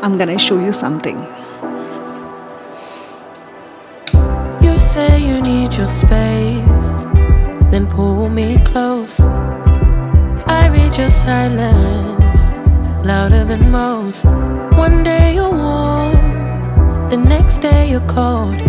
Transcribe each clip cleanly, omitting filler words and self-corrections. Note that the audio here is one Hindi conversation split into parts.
I'm gonna show you something. You say you need your space, then pull me close. I read your silence, louder than most. One day you're warm, the next day you're cold.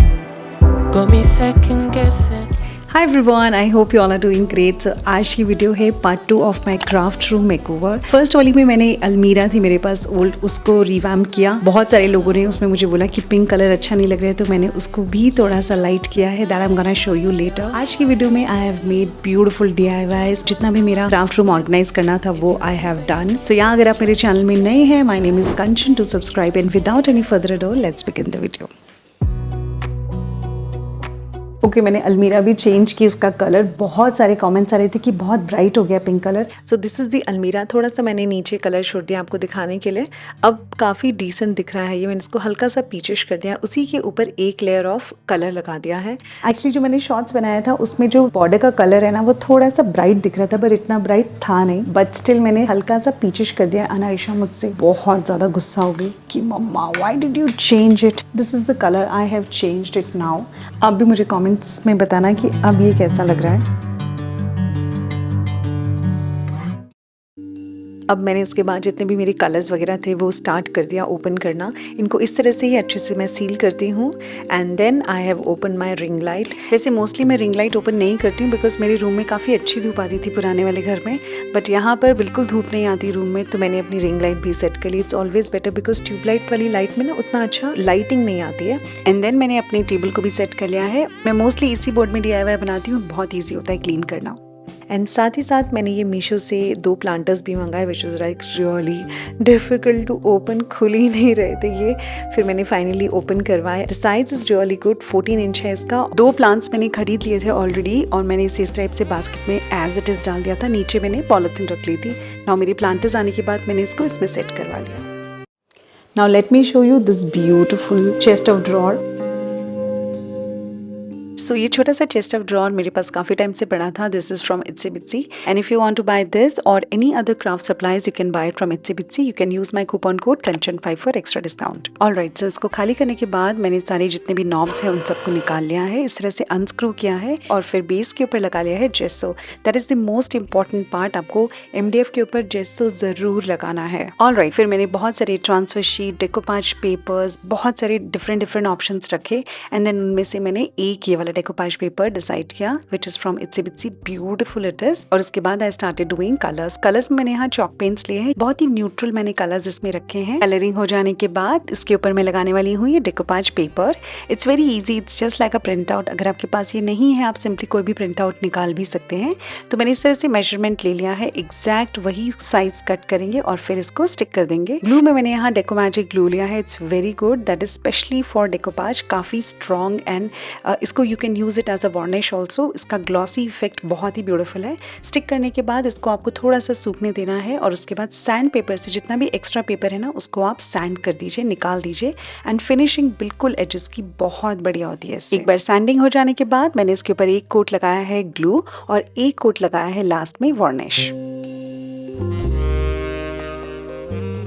Got me second guessing. Hi everyone, I hope you all are doing great. So आज की वीडियो है part 2 of my craft room makeover. First वाली में मैंने अलमीरा थी मेरे पास ओल्ड, उसको रिवैम्प किया। बहुत सारे लोगों ने उसमें मुझे बोला कि पिंक कलर अच्छा नहीं लग रहा है, तो मैंने उसको भी थोड़ा सा लाइट किया है। That I am gonna show you later. आज की वीडियो में I have made beautiful DIYs। जितना भी मेरा क्राफ्ट रूम ऑर्गेनाइज करना था वो आई हैव डन। सो यहाँ अगर आप मेरे चैनल में नए हैं, my name is Kanchan, to subscribe and without any further ado let's begin the video. Okay, मैंने अलमीरा भी चेंज की, उसका कलर बहुत सारे कमेंट्स आ रहे थे कि बहुत ब्राइट हो गया pink colour. So this is the अलमीरा। थोड़ा सा मैंने नीचे कलर छोड़ दिया आपको दिखाने के लिए। अब काफ़ी डिसेंट दिख रहा है ये। मैंने इसको हल्का सा पीचिश कर दिया, उसी के ऊपर एक लेयर ऑफ कलर लगा दिया है। एक्चुअली जो मैंने शॉर्ट्स बनाया था उसमें जो बॉर्डर का कलर है ना, वो थोड़ा सा ब्राइट दिख रहा था, पर इतना ब्राइट था नहीं। बट स्टिल मैंने हल्का सा पीचिश कर दिया। अनारिशा मुझसे बहुत ज़्यादा गुस्सा हो गई कि मम्मा why did you change it, this is the colour, I have changed it now. अब भी मुझे कमेंट्स में बताना कि अब ये कैसा लग रहा है। अब मैंने इसके बाद जितने भी मेरे कलर्स वगैरह थे वो स्टार्ट कर दिया ओपन करना। इनको इस तरह से ही अच्छे से मैं सील करती हूँ। And then I have open my ring light. वैसे मोस्टली मैं रिंग लाइट ओपन नहीं करती हूँ बिकॉज मेरे रूम में काफ़ी अच्छी धूप आती थी पुराने वाले घर में, बट यहाँ पर बिल्कुल धूप नहीं आती रूम में, तो मैंने अपनी रिंग लाइट भी सेट कर ली। It's always better because tubelight वाली लाइट में ना उतना अच्छा लाइटिंग नहीं आती है। एंड देन मैंने अपने टेबल को भी सेट कर लिया है। मैं मोस्टली इसी बोर्ड में DIY बनाती हूँ, बहुत ईजी होता है क्लीन करना। एंड साथ ही साथ मैंने ये मीशो से 2 प्लांटर्स भी मंगाए which is like really difficult to open, खुल ही नहीं रहे थे ये। फिर मैंने फाइनली ओपन करवाए। The size is really good, 14 inch है इसका। 2 प्लांट्स मैंने खरीद लिए थे ऑलरेडी और मैंने इसे इस टाइप से बास्केट में एज इट इज़ डाल दिया था। नीचे मैंने पॉलिथीन रख ली थी। नाउ मेरी प्लांटर्स आने के बाद मैंने इसको इसमें सेट करवा लिया। Now let me show you this beautiful chest of drawer. So ये छोटा सा चेस्ट ऑफ ड्रॉर मेरे पास काफ़ी टाइम से पड़ा था। This is from Itsy Bitsy and if you want to buy this or any other craft supplies you can buy it from Itsy Bitsy. You can use my coupon code कंचन5 for extra discount. Alright, so इसको खाली करने के बाद मैंने सारे जितने भी नॉब्स हैं उन सबको निकाल लिया है, इस तरह से अनस्क्रू किया है और फिर बेस के ऊपर लगा लिया है gesso. That is the most important part. आपको MDF के ऊपर जेसो ज़रूर लगाना है। ऑलराइट, फिर मैंने बहुत सारे ट्रांसफर शीट, डेकोपाज पेपर्स, बहुत सारे डिफरेंट ऑप्शंस रखे एंड देन उनमें से मैंने एक ये वाला डेकोपाज पेपर डिसाइड किया which is from Itsy Bitsy. Beautiful it is. और उसके बाद आई स्टार्टेड डूइंग कलर्स में मैंने यहाँ चॉक पेंट्स लिए हैं। बहुत ही न्यूट्रल मैंने कलर्स इसमें रखे हैं। कलरिंग हो जाने के बाद इसके ऊपर मैं लगाने वाली हूँ ये decoupage paper. It's very easy, it's just like a print out. अगर आपके पास ये नहीं है आप सिंपली कोई भी प्रिंट आउट निकाल भी सकते हैं। तो मैंने इस तरह से मेजरमेंट ले लिया है, एग्जैक्ट वही साइज कट करेंगे और फिर इसको स्टिक कर देंगे। ग्लू में मैंने यहाँ डेकोमैजिक ग्लू लिया है। It's very good, that is specially for decoupage, काफी स्ट्रॉन्ग एंड इसको you can use it as a varnish also. इसका ग्लॉसी इफेक्ट बहुत ही ब्यूटीफुल है। स्टिक करने के बाद इसको आपको थोड़ा सा सूखने देना है और उसके बाद सैंड पेपर से जितना भी एक्स्ट्रा पेपर है ना उसको आप सैंड कर दीजिए, निकाल दीजिए एंड फिनिशिंग बिल्कुल एजेस की बहुत बढ़िया होती है। एक बार सैंडिंग हो जाने के बाद मैंने इसके ऊपर एक कोट लगाया है ग्लू और एक कोट लगाया है लास्ट में वार्निश।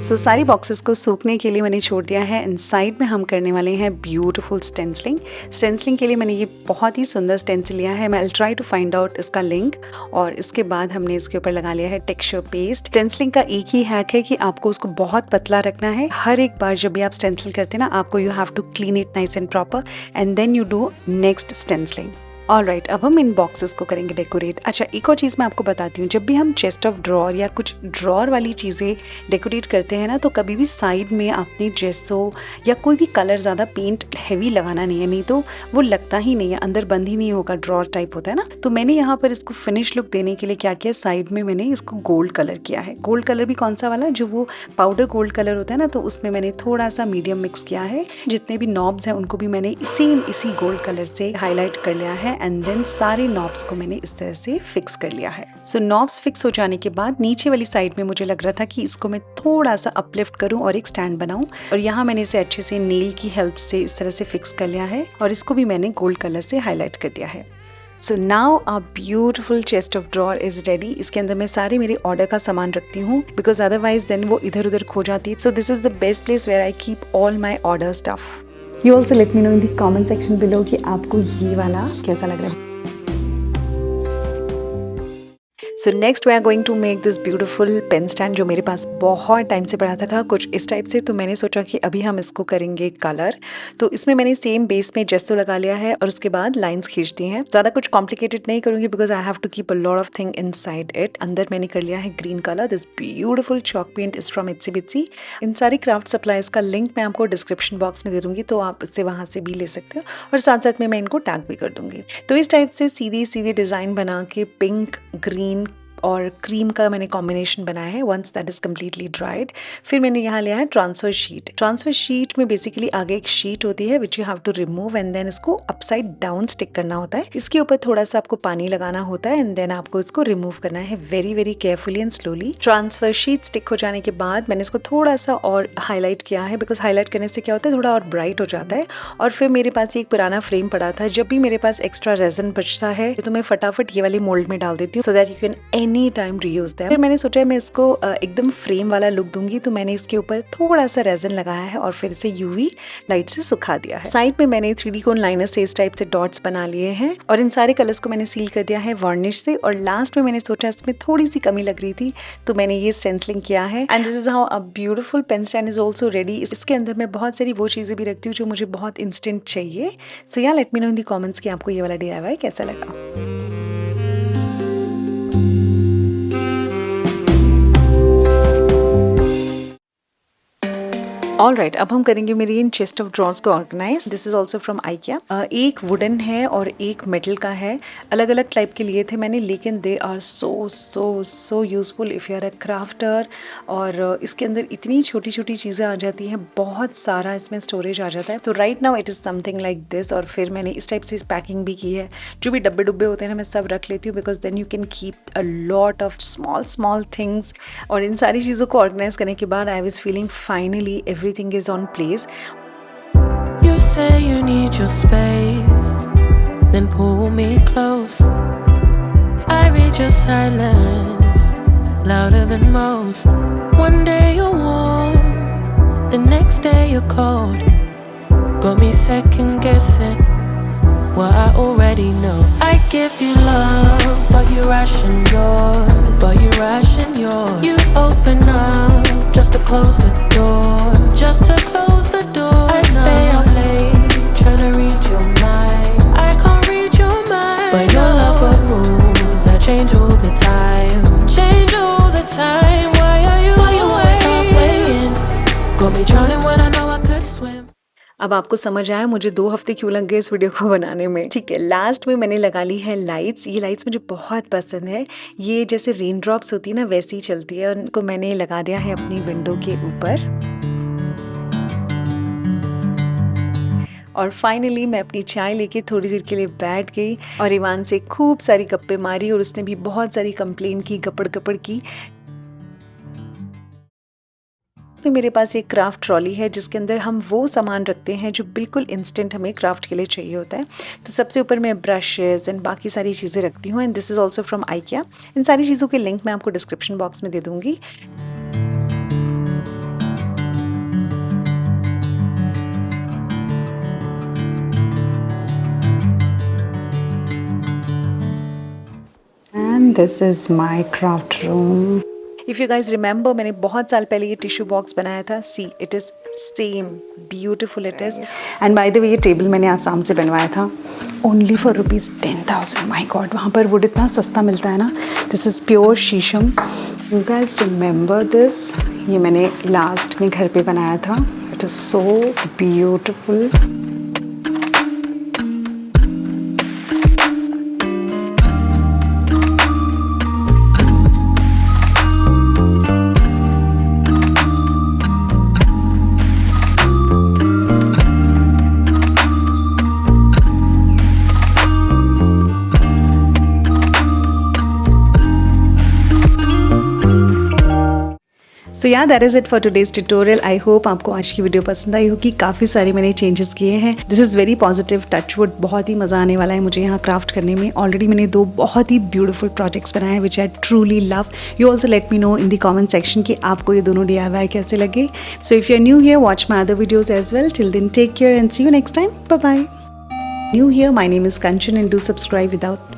सो सारी बॉक्सेस को सूखने के लिए मैंने छोड़ दिया है एंड साइड में हम करने वाले हैं ब्यूटीफुल स्टेंसलिंग। स्टेंसलिंग के लिए मैंने ये बहुत ही सुंदर स्टेंसिल लिया है। मैं will try to find out इसका लिंक। और इसके बाद हमने इसके ऊपर लगा लिया है टेक्सचर पेस्ट। स्टेंसलिंग का एक ही हैक है कि आपको उसको बहुत पतला रखना है। हर एक बार जब भी आप स्टेंसिल करते हैं ना, आपको you have to clean it nice and proper and then you do next stencilling. Alright, अब हम इन बॉक्सेस को करेंगे डेकोरेट। अच्छा, एक और चीज़ मैं आपको बताती हूँ, जब भी हम चेस्ट ऑफ ड्रॉर या कुछ ड्रॉर वाली चीज़ें डेकोरेट करते हैं ना, तो कभी भी साइड में आपने जेसो या कोई भी कलर ज़्यादा पेंट हैवी लगाना नहीं है, नहीं तो वो लगता ही नहीं है, अंदर बंद ही नहीं होगा, ड्रॉर टाइप होता है ना। तो मैंने यहाँ पर इसको फिनिश लुक देने के लिए क्या किया, साइड में मैंने इसको गोल्ड कलर किया है। गोल्ड कलर भी कौन सा वाला, जो वो पाउडर गोल्ड कलर होता है ना, तो उसमें मैंने थोड़ा सा मीडियम मिक्स किया है। जितने भी नॉब्स हैं उनको भी मैंने इसी गोल्ड कलर से हाईलाइट कर लिया है एंड देन सारे नॉब्स को मैंने इस तरह से फिक्स कर लिया है। सो नॉब्स फिक्स हो जाने के बाद नीचे वाली साइड में मुझे लग रहा था कि इसको मैं थोड़ा सा अपलिफ्ट करूं और एक स्टैंड बनाऊं, और यहाँ मैंने इसे अच्छे से नील की हेल्प से इस तरह से फिक्स कर लिया है और इसको भी मैंने गोल्ड कलर से हाईलाइट कर दिया है। So now a beautiful chest of drawer is ready. इसके अंदर मैं सारे मेरे ऑर्डर का सामान रखती हूँ बिकॉज अदरवाइज देन वो इधर उधर खो जाती है। So this is the best place where I keep all my order stuff. You also let me know in the comment section below कि आपको ये वाला कैसा लग रहा है। So next we are going to make this beautiful pen stand जो मेरे पास बहुत टाइम से पड़ा था कुछ इस टाइप से। तो मैंने सोचा कि अभी हम इसको करेंगे कलर। तो इसमें मैंने सेम बेस में जेस्टो लगा लिया है और उसके बाद लाइंस खींच दी हैं। ज़्यादा कुछ कॉम्प्लिकेटेड नहीं करूँगी because I have to keep a lot of thing inside it. अंदर मैंने कर लिया है green colour. This beautiful chalk paint is from Itsy Bitsy. इन सारी क्राफ्ट सप्लाईज का लिंक मैं आपको डिस्क्रिप्शन बॉक्स में दे दूँगी, तो आप इससे वहाँ से भी ले सकते हो और साथ साथ में मैं इनको टैग भी कर दूँगी। तो इस टाइप से सीधी सीधी डिज़ाइन बना के पिंक, ग्रीन और क्रीम का मैंने कॉम्बिनेशन बनाया है। Once that is completely dried, फिर मैंने यहाँ लिया है ट्रांसफर शीट। ट्रांसफर शीट में बेसिकली आगे एक शीट होती है which you have to remove and then इसको अपसाइड डाउन स्टिक करना होता है। इसके ऊपर थोड़ा सा आपको पानी लगाना होता है एंड देन आपको इसको रिमूव करना है very very carefully and slowly. Transfer sheet stick हो जाने के बाद मैंने इसको थोड़ा सा और हाईलाइट किया है बिकॉज हाईलाइट करने से क्या होता है थोड़ा और ब्राइट हो जाता है। और फिर मेरे पास एक पुराना फ्रेम पड़ा था। जब भी मेरे पास एक्स्ट्रा रेजन बचता है तो मैं फटाफट ये वाली मोल्ड में डाल देती हूँ so that you can any time reuse that. फिर मैंने सोचा मैं इसको एकदम फ्रेम वाला लुक दूंगी, तो मैंने इसके ऊपर थोड़ा सा रेजन लगाया है और फिर इसे यूवी लाइट से सुखा दिया है। साइड में मैंने 3D कोन लाइनर से इस टाइप से डॉट्स बना लिए हैं और इन सारे कलर्स को मैंने सील कर दिया है वार्निश से। और लास्ट में मैंने सोचा इसमें थोड़ी सी कमी लग रही थी तो मैंने ये स्टेंसिलिंग किया है and this is how a beautiful pen stand is also ready. इसके अंदर मैं बहुत सारी वो चीजें भी रखती हूँ जो मुझे बहुत इंस्टेंट चाहिए। सो या late me know in the comments कि आपको ये वाला DIY कैसा लगा। ऑल राइट, अब हम करेंगे मेरी इन चेस्ट ऑफ ड्रॉर्स को organise. This is also from IKEA। एक वुडन है और एक मेटल का है। अलग अलग टाइप के लिए थे मैंने, लेकिन they are so so so useful if you are a crafter. और इसके अंदर इतनी छोटी छोटी चीज़ें आ जाती हैं, बहुत सारा इसमें स्टोरेज आ जाता है। तो right now it is something like this. और फिर मैंने इस टाइप से पैकिंग भी की है। जो भी डब्बे डुब्बे होते हैं ना मैं सब रख लेती हूँ because then you can keep a lot of small small things. और इन सारी चीज़ों को ऑर्गेनाइज करने के बाद I was feeling finally everything is on place. You say you need your space, then pull me close. I read your silence, louder than most. One day you're warm, the next day you're cold. Got me second guessing what I already know. I give you love, but you ration yours. You open up just to close the door. I stay up late trying to read your mind. I can't read your mind, but your love got rules that change all the time. Why are you always halfway in? Got me drowning when I know I could swim. अब आपको समझ आया मुझे 2 हफ्ते क्यों लग गए इस वीडियो को बनाने में। ठीक है, लास्ट में मैंने लगा ली है लाइट्स। ये लाइट्स मुझे बहुत पसंद है। ये जैसे रेन ड्रॉप्स होती है ना वैसी ही चलती है और इनको मैंने लगा दिया है अपनी विंडो के ऊपर। और फाइनली मैं अपनी चाय लेके थोड़ी देर के लिए बैठ गई और ईवान से खूब सारी गप्पे मारी और उसने भी बहुत सारी कंप्लेन की, गपड़ गपड़ की। मेरे पास एक क्राफ्ट ट्रॉली है जिसके अंदर हम वो सामान रखते हैं जो बिल्कुल इंस्टेंट हमें क्राफ्ट के लिए चाहिए होता है। तो सबसे ऊपर मैं ब्रशेस एंड बाकी सारी चीज़ें रखती हूँ and this is also from IKEA। इन सारी चीज़ों के लिंक मैं आपको डिस्क्रिप्शन बॉक्स में दे दूँगी। And this is my craft room. If you guys remember, मैंने बहुत साल पहले ये टिश्यू बॉक्स बनाया था। See, it is same, beautiful it is. And by the way, ये टेबल मैंने आसाम से बनवाया था only for ₹10,000. My God, वहाँ पर वुड इतना सस्ता मिलता है ना। This is pure शीशम. You guys remember this? ये मैंने लास्ट में घर पे बनाया था। It is so beautiful. सो या that is it for today's tutorial. I hope आपको आज की वीडियो पसंद आई होगी। काफ़ी सारे मैंने चेंजेस किए हैं। This is very positive, touch wood, बहुत ही मज़ा आने वाला है मुझे यहाँ क्राफ्ट करने में। ऑलरेडी मैंने 2 बहुत ही ब्यूटीफुल प्रोजेक्ट्स बनाए हैं which I truly love. You also let me know in the comment section कि आपको ये दोनों DIY कैसे लगे। So if you are new here, watch my other videos as well. Till then take care and see you next time. Bye bye. New here, my name is Kanchan and do subscribe without